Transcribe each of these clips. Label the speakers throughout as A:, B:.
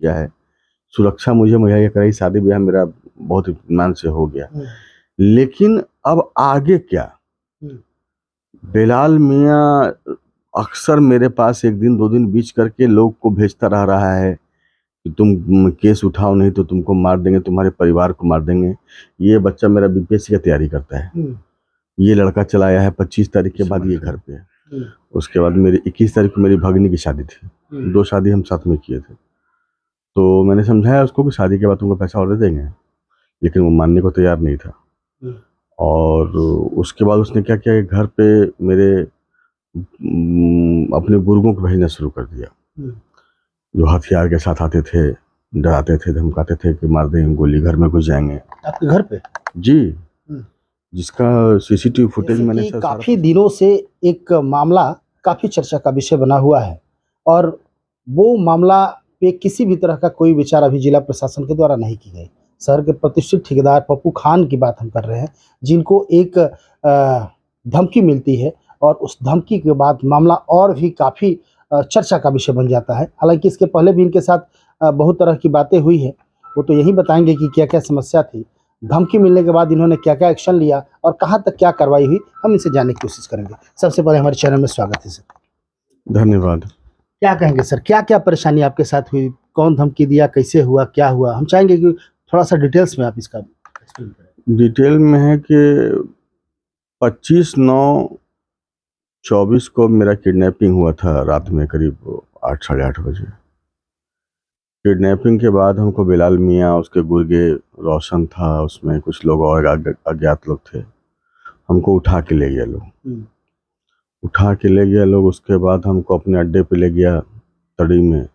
A: किया है, सुरक्षा मुझे मुहैया कराई, शादी ब्याह मेरा बहुत इत्मीनान से हो गया। लेकिन अब आगे क्या? बेलाल मियाँ अक्सर मेरे पास 1 दिन 2 दिन बीच करके लोग को भेजता रहा है कि तुम केस उठाओ, नहीं तो तुमको मार देंगे, तुम्हारे परिवार को मार देंगे। ये बच्चा मेरा बीपीएससी का तैयारी करता है। ये लड़का चला आया है 25 तारीख के बाद ये घर पे है। उसके बाद मेरी 21 तारीख को मेरी भगनी की शादी थी। 2 शादी हम साथ में किए थे। तो मैंने समझाया उसको कि शादी के बाद तुमको पैसा और दे देंगे, लेकिन वो मानने को तैयार नहीं था। और उसके बाद उसने क्या किया, घर पे मेरे अपने बुजुर्गों को भेजना शुरू कर दिया, जो हथियार के साथ आते थे, डराते थे, धमकाते थे कि मार देंगे, गोली घर में घुस जाएंगे।
B: आपके घर पे?
A: जी, जिसका सीसीटीवी फुटेज मैंने
B: काफी दिनों से एक मामला काफी चर्चा का विषय बना हुआ है, और वो मामला पे किसी भी तरह का कोई विचार अभी जिला प्रशासन के द्वारा नहीं की गई। शहर के प्रतिष्ठित ठेकेदार पप्पू खान की बात हम कर रहे हैं, जिनको एक धमकी मिलती है, और उस धमकी के बाद मामला और भी काफ़ी चर्चा का विषय बन जाता है। हालांकि इसके पहले भी इनके साथ बहुत तरह की बातें हुई है, वो तो यही बताएंगे कि क्या क्या समस्या थी, धमकी मिलने के बाद इन्होंने क्या क्या एक्शन लिया और कहाँ तक क्या कार्रवाई हुई, हम इनसे जानने की कोशिश करेंगे। सबसे पहले हमारे चैनल में स्वागत है सर।
A: धन्यवाद।
B: क्या कहेंगे सर, क्या क्या परेशानी आपके साथ हुई, कौन धमकी दिया, कैसे हुआ, क्या हुआ? हम चाहेंगे कि थोड़ा सा डिटेल्स में आप इसका एक्सप्लेन करें।
A: डिटेल में है कि 25/9/24 को मेरा किडनैपिंग हुआ था, रात में करीब 8 साढ़े 8 बजे। किडनैपिंग के बाद हमको बेलाल मियाँ, उसके गुर्गे रोशन था, उसमें कुछ लोग और अज्ञात लोग थे, हमको उठा के ले गया लोग। उसके बाद हमको अपने अड्डे पे ले गया तड़ी में,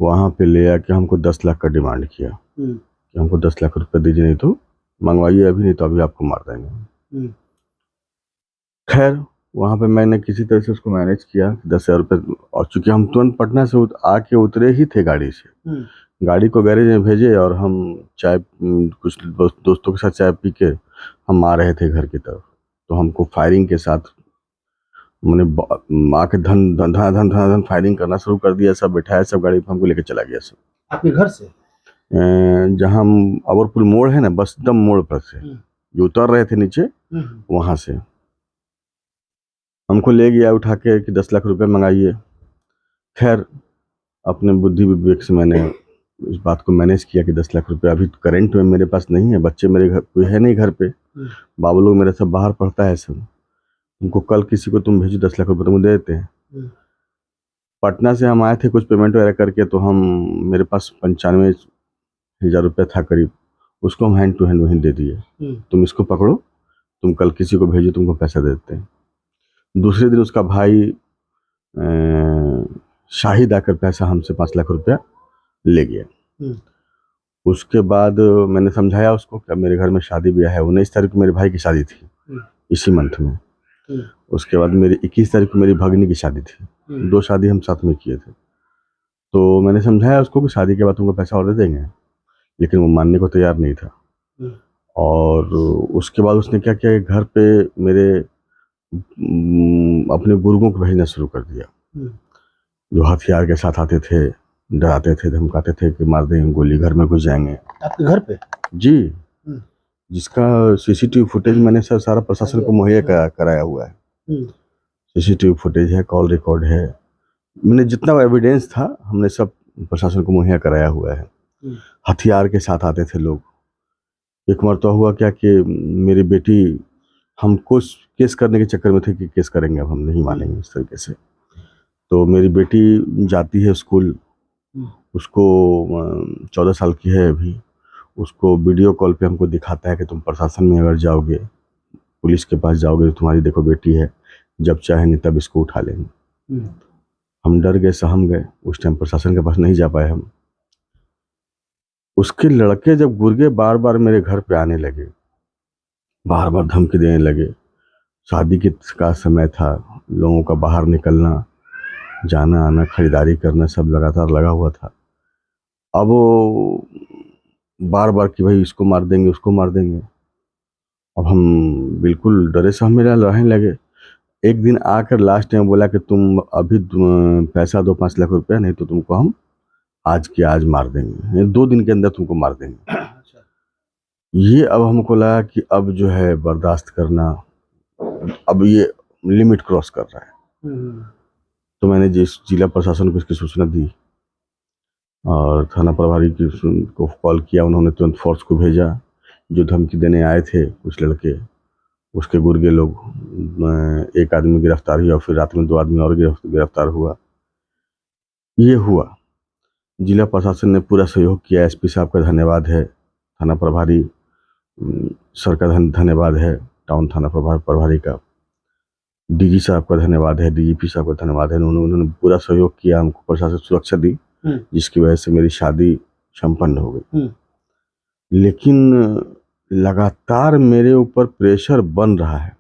A: वहाँ पे ले आके हमको 10 लाख का डिमांड किया कि हमको 10 लाख रुपए दीजिए, नहीं तो मंगवाइए अभी, नहीं तो अभी आपको मार देंगे। खैर वहाँ पे मैंने किसी तरह से उसको मैनेज किया 10,000 रुपये, और चूंकि हम तुरंत पटना से आके उतरे ही थे गाड़ी से, गाड़ी को गैरेज में भेजे और हम चाय, कुछ दोस्तों के साथ चाय पी के हम आ रहे थे घर की तरफ। तो हमको फायरिंग के साथ मैंने आके धन फायरिंग करना शुरू कर दिया। सब बैठाया, सब गाड़ी पे हमको लेके चला गया। सब
B: आपके घर से
A: जहाँ अवरपुर मोड़ है ना, बस एकदम मोड़ पर से जो उतर रहे थे नीचे, वहाँ से हमको ले गया उठा के कि 10 लाख रुपए मंगाइए। खैर अपने बुद्धि विवेक से मैंने इस बात को मैनेज किया कि 10 लाख रुपए अभी करंट में मेरे पास नहीं है, बच्चे मेरे घर कोई है नहीं घर पे, बाबू लोग मेरे सब बाहर पढ़ता है सब, उनको कल किसी को तुम भेजो 10 लाख रुपए तुम दे देते हैं। पटना से हम आए थे कुछ पेमेंट वगैरह करके, तो हम मेरे पास 95,000 रुपये था करीब, उसको हम हैंड टू हैंड वहीं दे दिए, तुम इसको पकड़ो, तुम कल किसी को भेजो, तुमको पैसा दे देते हैं। दूसरे दिन उसका भाई शाहिद आकर पैसा हमसे 5 लाख रुपया ले गया। उसके बाद मैंने समझाया उसको कि मेरे घर में शादी ब्याह है। 19 तारीख को मेरे भाई की शादी थी इसी मंथ में। उसके बाद मेरी 21 तारीख को मेरी भगनी की शादी थी। 2 शादी हम साथ में किए थे। तो मैंने समझाया उसको कि शादी के बाद तुमको पैसा और दे देंगे, लेकिन वो मानने को तैयार नहीं था। और उसके बाद उसने क्या किया, घर पे मेरे अपने बुजुर्गों को भेजना शुरू कर दिया, जो हथियार के साथ आते थे, डराते थे, धमकाते थे कि मार देंगे, गोली घर में घुस जाएंगे।
B: आपके घर पे?
A: जी, जिसका सीसीटीवी फुटेज मैंने सारा प्रशासन को मुहैया कराया हुआ है। सीसीटीवी फुटेज है, कॉल रिकॉर्ड है, मैंने जितना एविडेंस था हमने सब प्रशासन को मुहैया कराया हुआ है। हथियार के साथ आते थे लोग। एक मरतबा हुआ क्या कि मेरी बेटी, हम कुछ केस करने के चक्कर में थे कि केस करेंगे, अब हम नहीं मानेंगे इस तरीके से। तो मेरी बेटी जाती है स्कूल, उसको 14 साल की है अभी, उसको वीडियो कॉल पे हमको दिखाता है कि तुम प्रशासन में अगर जाओगे, पुलिस के पास जाओगे तो तुम्हारी देखो बेटी है, जब चाहेंगे तब इसको उठा लेंगे। हम डर गए, सहम गए, उस टाइम प्रशासन के पास नहीं जा पाए हम। उसके लड़के जब गुर्गे बार बार मेरे घर पे आने लगे, बार बार धमकी देने लगे, शादी का समय था, लोगों का बाहर निकलना, जाना आना, खरीदारी करना सब लगातार लगा हुआ था। अब वो बार बार कि भाई इसको मार देंगे, उसको मार देंगे। अब हम बिल्कुल डरे सहमे रहने लगे। एक दिन आकर लास्ट में बोला कि तुम अभी पैसा दो 5 लाख रुपया, नहीं तो तुमको हम आज के आज मार देंगे, 2 दिन के अंदर तुमको मार देंगे।
B: अच्छा।
A: ये अब हमको लगा कि अब जो है बर्दाश्त करना, अब ये लिमिट क्रॉस कर रहा है। तो मैंने जिस जिला प्रशासन को इसकी सूचना दी और थाना प्रभारी को कॉल किया, उन्होंने तुरंत फोर्स को भेजा। जो धमकी देने आए थे कुछ लड़के, उसके गुर्गे लोग, एक आदमी गिरफ्तार हुआ, फिर रात में 2 आदमी और गिरफ्तार हुआ। ये हुआ। जिला प्रशासन ने पूरा सहयोग किया। एसपी साहब का धन्यवाद है, थाना प्रभारी सर का धन्यवाद है, टाउन थाना प्रभारी का, डीजी साहब का धन्यवाद है, डीजीपी साहब का धन्यवाद है। उन्होंने पूरा सहयोग किया, हमको प्रशासन सुरक्षा दी, जिसकी वजह से मेरी शादी संपन्न हो गई। लेकिन लगातार मेरे ऊपर प्रेशर बन रहा है।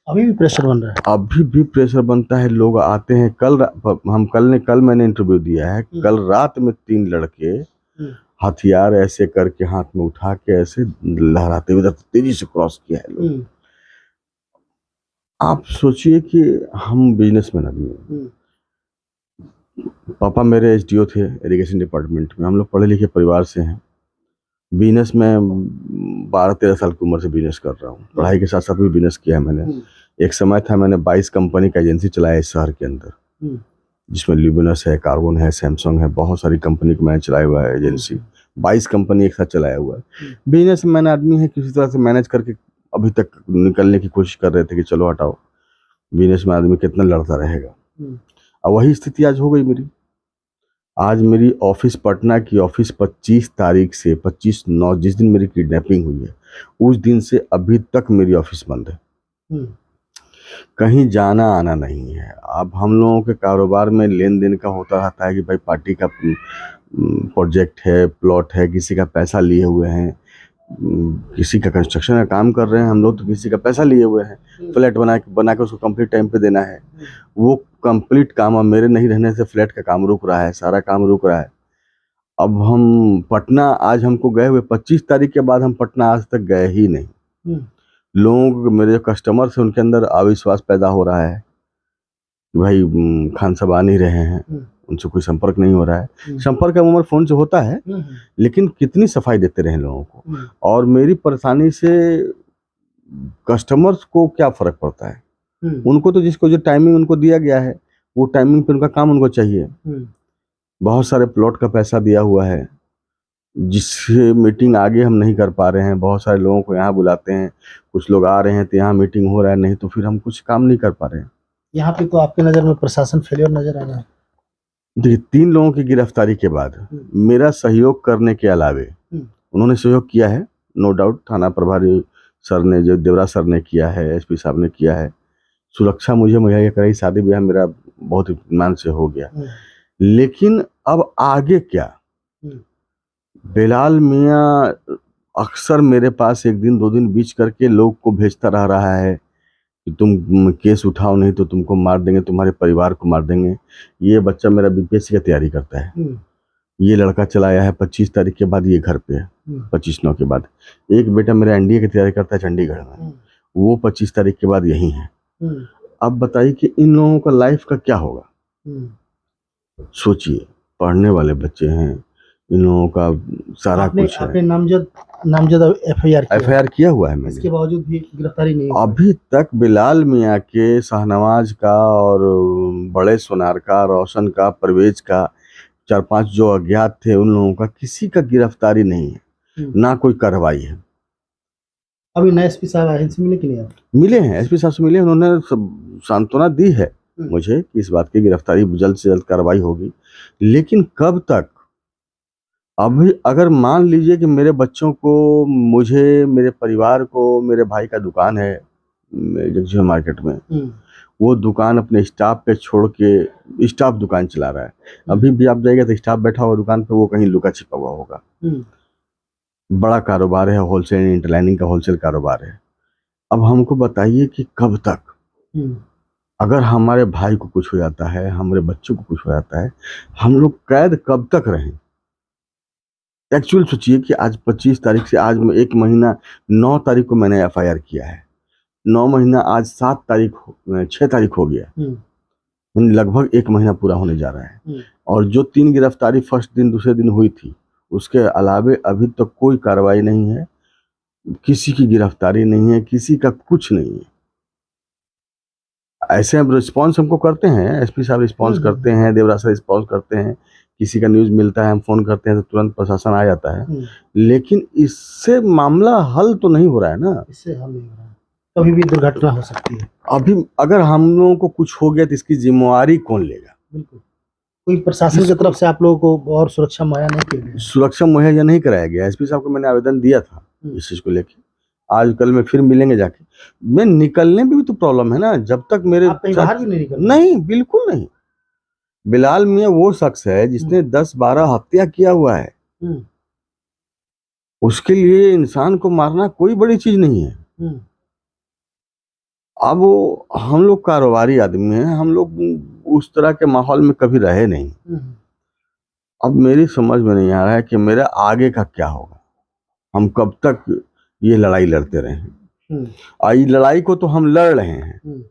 B: अभी भी प्रेशर बन रहा है? अभी
A: भी प्रेशर बनता है। लोग आते हैं। कल मैंने इंटरव्यू दिया है। कल रात में 3 लड़के हथियार ऐसे करके हाथ में उठा के ऐसे लहराते हुए तेजी से क्रॉस किया है लोग। आप सोचिए कि हम बिजनेसमैन आदमी हैं। पापा मेरे एसडीओ थे इरिगेशन डिपार्टमेंट में। हम लोग पढ़े लिखे परिवार से हैं। बिजनेस में 12-13 साल की उम्र से बिजनेस कर रहा हूँ। पढ़ाई के साथ साथ भी बिजनेस किया है मैंने। एक समय था मैंने 22 कंपनी का एजेंसी चलाया इस शहर के अंदर, जिसमें ल्यूमिनस है, कार्बन है, सैमसंग है, बहुत सारी कंपनी को मैंने चलाया हुआ है एजेंसी। 22 कंपनी एक साथ चलाया हुआ है। बिजनेस मैन आदमी है, किसी तरह से मैनेज करके अभी तक निकलने की कोशिश कर रहे थे कि चलो हटाओ, बिजनेस में आदमी कितना लड़ता रहेगा। अब वही स्थिति आज हो गई मेरी। आज मेरी ऑफिस पटना की ऑफिस 25 तारीख से 25/9 जिस दिन मेरी किडनैपिंग हुई है उस दिन से अभी तक मेरी ऑफिस बंद है। कहीं जाना आना नहीं है। अब हम लोगों के कारोबार में लेन देन का होता रहता है कि भाई पार्टी का प्रोजेक्ट है, प्लॉट है, किसी का पैसा लिए हुए हैं, किसी का कंस्ट्रक्शन का काम कर रहे हैं हम लोग, तो किसी का पैसा लिए हुए हैं, फ्लैट बना के उसको कंप्लीट टाइम पे देना है। वो कंप्लीट काम अब मेरे नहीं रहने से फ्लैट का काम रुक रहा है, सारा काम रुक रहा है। अब हम पटना, आज हमको गए हुए 25 तारीख के बाद हम पटना आज तक गए ही नहीं। लोग, मेरे जो कस्टमर्स हैं, उनके अंदर अविश्वास पैदा हो रहा है कि भाई खान साहब आ नहीं रहे हैं, उनसे कोई संपर्क नहीं हो रहा है। संपर्क अमूमन फोन से होता है, लेकिन कितनी सफाई देते रहे लोगों को। और मेरी परेशानी से कस्टमर्स को क्या फर्क पड़ता है? उनको तो जिसको जो टाइमिंग उनको दिया गया है वो टाइमिंग पे उनका काम उनको चाहिए। बहुत सारे प्लॉट का पैसा दिया हुआ है, जिससे मीटिंग आगे हम नहीं कर पा रहे हैं। बहुत सारे लोगों को यहाँ बुलाते हैं, कुछ लोग आ रहे हैं तो यहाँ मीटिंग हो रहा है, नहीं तो फिर हम कुछ काम नहीं कर पा रहे हैं।
B: यहाँ पे तो आपके नज़र में प्रशासन फेलियर नजर आ रहा है?
A: देखिए, 3 लोगों की गिरफ्तारी के बाद मेरा सहयोग करने के अलावे उन्होंने सहयोग किया है, नो डाउट। थाना प्रभारी सर ने, जो देवरा सर ने किया है, एसपी साहब ने किया है, सुरक्षा मुझे मुहैया कराई, शादी ब्याह मेरा बहुत इत्मीनान से हो गया। लेकिन अब आगे क्या? बिलाल मियाँ अक्सर मेरे पास 1 दिन 2 दिन बीच करके लोग को भेजता रहा है कि तुम केस उठाओ, नहीं तो तुमको मार देंगे, तुम्हारे परिवार को मार देंगे। ये बच्चा मेरा बीपीएससी की तैयारी करता है। ये लड़का चलाया है 25 तारीख के बाद, ये घर पे है 25/9 के बाद। एक बेटा मेरा एनडीए की तैयारी करता है चंडीगढ़ में, वो 25 तारीख के बाद यहीं है। अब बताइए कि इन लोगों का लाइफ का क्या होगा? सोचिए, पढ़ने वाले बच्चे हैं, इन लोगों का सारा कुछ है।
B: आपने नामजद एफआईआर
A: किया हुआ है मैंने,
B: इसके बावजूद भी गिरफ्तारी नहीं हुई।
A: अभी तक बिलाल मियाँ के, शाहनवाज का और बड़े सोनार का, रोशन का, परवेज का, 4-5 जो अज्ञात थे, उन लोगों का किसी का गिरफ्तारी नहीं है, ना कोई कार्रवाई है।
B: अभी नए एसपी साहब इनसे मिले कि नहीं?
A: मिले हैं, एसपी साहब से मिले। उन्होंने सांत्वना दी है मुझे कि इस बात की गिरफ्तारी जल्द से जल्द कार्रवाई होगी। लेकिन कब तक? अभी अगर मान लीजिए कि मेरे बच्चों को, मुझे, मेरे परिवार को, मेरे भाई का दुकान है जगजीवन मार्केट में, वो दुकान अपने स्टाफ पे छोड़ के, स्टाफ दुकान चला रहा है। अभी भी आप जाइएगा तो स्टाफ बैठा हुआ दुकान पे, वो कहीं लुका छिपा हुआ होगा। बड़ा कारोबार है, होलसेल इंटरलाइनिंग का होलसेल कारोबार है। अब हमको बताइए कि कब तक? अगर हमारे भाई को कुछ हो जाता है, हमारे बच्चों को कुछ हो जाता है, हम लोग कैद कब तक रहें? एक्चुअल सोचिए कि आज 25 तारीख से आज 1 महीना, 9 तारीख को मैंने एफआईआर किया है, 9 महीना, आज 6 तारीख हो गया। लगभग 1 महीना पूरा होने जा रहा है और जो 3 गिरफ्तारी फर्स्ट दिन दूसरे दिन हुई थी, उसके अलावे अभी तक कोई कार्रवाई नहीं है, किसी की गिरफ्तारी नहीं है, किसी का कुछ नहीं है। ऐसे हम रिस्पॉन्स हमको करते हैं, एसपी साहब रिस्पॉन्स करते हैं, देवराज साहब रिस्पॉन्स करते हैं, किसी का न्यूज़ मिलता है हम फ़ोन करते हैं तो तुरंत प्रशासन आ जाता है, लेकिन इससे मामला हल तो नहीं हो रहा है ना।
B: इससे हल नहीं हो रहा है, कभी भी दुर्घटना हो सकती है।
A: अभी अगर हम लोगों को कुछ हो गया तो इसकी जिम्मेवारी कौन लेगा?
B: बिल्कुल, कोई प्रशासन की तरफ से आप लोगों को और सुरक्षा मुहैया नहीं की गई?
A: सुरक्षा मुहैया नहीं कराया गया। एसपी साहब को मैंने आवेदन दिया था इस चीज़ को लेके, आज कल में फिर मिलेंगे जाके। मैं निकलने में भी तो प्रॉब्लम है ना, जब तक मेरे
B: आप कहीं बाहर भी नहीं निकल?
A: नहीं, बिल्कुल नहीं। बिलाल मियाँ वो शख्स है जिसने 10-12 हत्या किया हुआ है, उसके लिए इंसान को मारना कोई बड़ी चीज नहीं है। अब वो हम लोग कारोबारी आदमी हैं, हम लोग उस तरह के माहौल में कभी रहे नहीं। अब मेरी समझ में नहीं आ रहा है कि मेरा आगे का क्या होगा, हम कब तक ये लड़ाई लड़ते रहें। और ये लड़ाई को तो हम लड़ रहे हैं,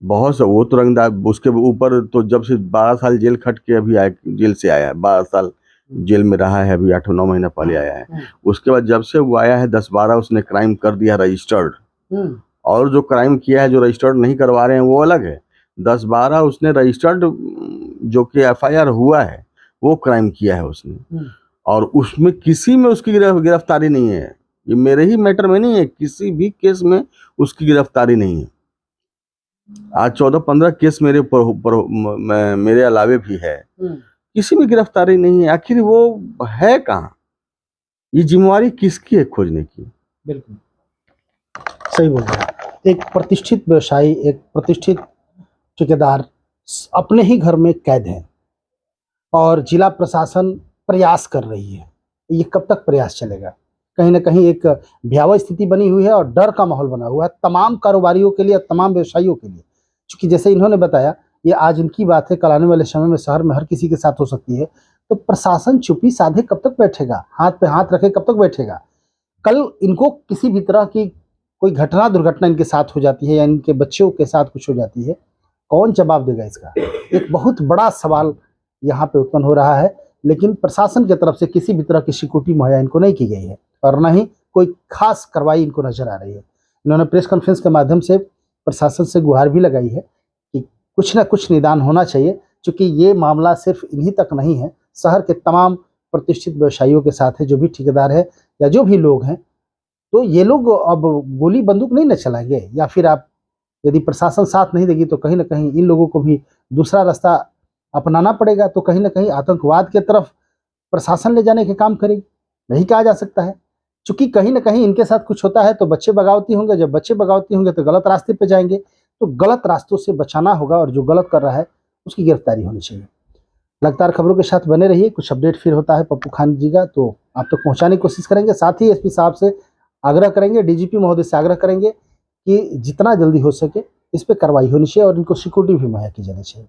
A: बहुत सा वो तो रंगदार, उसके ऊपर तो जब से 12 साल जेल खट के अभी आया, जेल से आया है, 12 साल जेल में रहा है, अभी 8-9 महीना पहले आया है। उसके बाद जब से वो आया है 10-12 उसने क्राइम कर दिया रजिस्टर्ड, और जो क्राइम किया है जो रजिस्टर्ड नहीं करवा रहे हैं वो अलग है। 10-12 उसने रजिस्टर्ड जो कि एफआईआर हुआ है वो क्राइम किया है उसने, और उसमें किसी में उसकी गिरफ्तारी नहीं है। ये मेरे ही मैटर में नहीं है, किसी भी केस में उसकी गिरफ्तारी नहीं है। आज 14-15 केस मेरे मेरे अलावे भी है, किसी में गिरफ्तारी नहीं है। आखिर वो है कहाँ? ये जिम्मेवारी किसकी है खोजने की?
B: बिल्कुल सही बोल रहे हैं। एक प्रतिष्ठित व्यवसायी, एक प्रतिष्ठित ठेकेदार अपने ही घर में कैद है और जिला प्रशासन प्रयास कर रही है। ये कब तक प्रयास चलेगा? कहीं ना कहीं एक भयावह स्थिति बनी हुई है और डर का माहौल बना हुआ है तमाम कारोबारियों के लिए, तमाम व्यवसायियों के लिए। क्योंकि जैसे इन्होंने बताया, ये आज इनकी बात है, कल आने वाले समय में शहर में हर किसी के साथ हो सकती है। तो प्रशासन चुप्पी साधे कब तक बैठेगा, हाथ पे हाथ रखे कब तक बैठेगा? कल इनको किसी भी तरह की कोई घटना दुर्घटना इनके साथ हो जाती है या इनके बच्चों के साथ कुछ हो जाती है, कौन जवाब देगा इसका? एक बहुत बड़ा सवाल यहाँ पे उत्पन्न हो रहा है। लेकिन प्रशासन की तरफ से किसी भी तरह की सिक्योरिटी मुहैया इनको नहीं की गई है और न ही कोई खास कार्रवाई इनको नजर आ रही है। इन्होंने प्रेस कॉन्फ्रेंस के माध्यम से प्रशासन से गुहार भी लगाई है कि कुछ ना कुछ निदान होना चाहिए, क्योंकि ये मामला सिर्फ इन्हीं तक नहीं है, शहर के तमाम प्रतिष्ठित व्यवसायियों के साथ है, जो भी ठेकेदार है या जो भी लोग हैं। तो ये लोग अब गोली बंदूक नहीं न चलाएंगे, या फिर आप यदि प्रशासन साथ नहीं देगी तो कहीं ना कहीं इन लोगों को भी दूसरा रास्ता अपनाना पड़ेगा। तो कहीं ना कहीं आतंकवाद के तरफ प्रशासन ले जाने के काम करेगी, नहीं कहा जा सकता है। चूंकि कहीं ना कहीं इनके साथ कुछ होता है तो बच्चे बगावती होंगे, जब बच्चे बगावती होंगे तो गलत रास्ते पे जाएंगे। तो गलत रास्तों से बचाना होगा और जो गलत कर रहा है उसकी गिरफ्तारी होनी चाहिए। लगातार खबरों के साथ बने रहिए, कुछ अपडेट फिर होता है पप्पू खान जी का तो आप तक पहुंचाने की कोशिश करेंगे। साथ ही एसपी साहब से आग्रह करेंगे, डीजीपी महोदय से आग्रह करेंगे कि जितना जल्दी हो सके इस पर कार्रवाई होनी चाहिए और इनको सिक्योरिटी भी मुहैया की जानी चाहिए।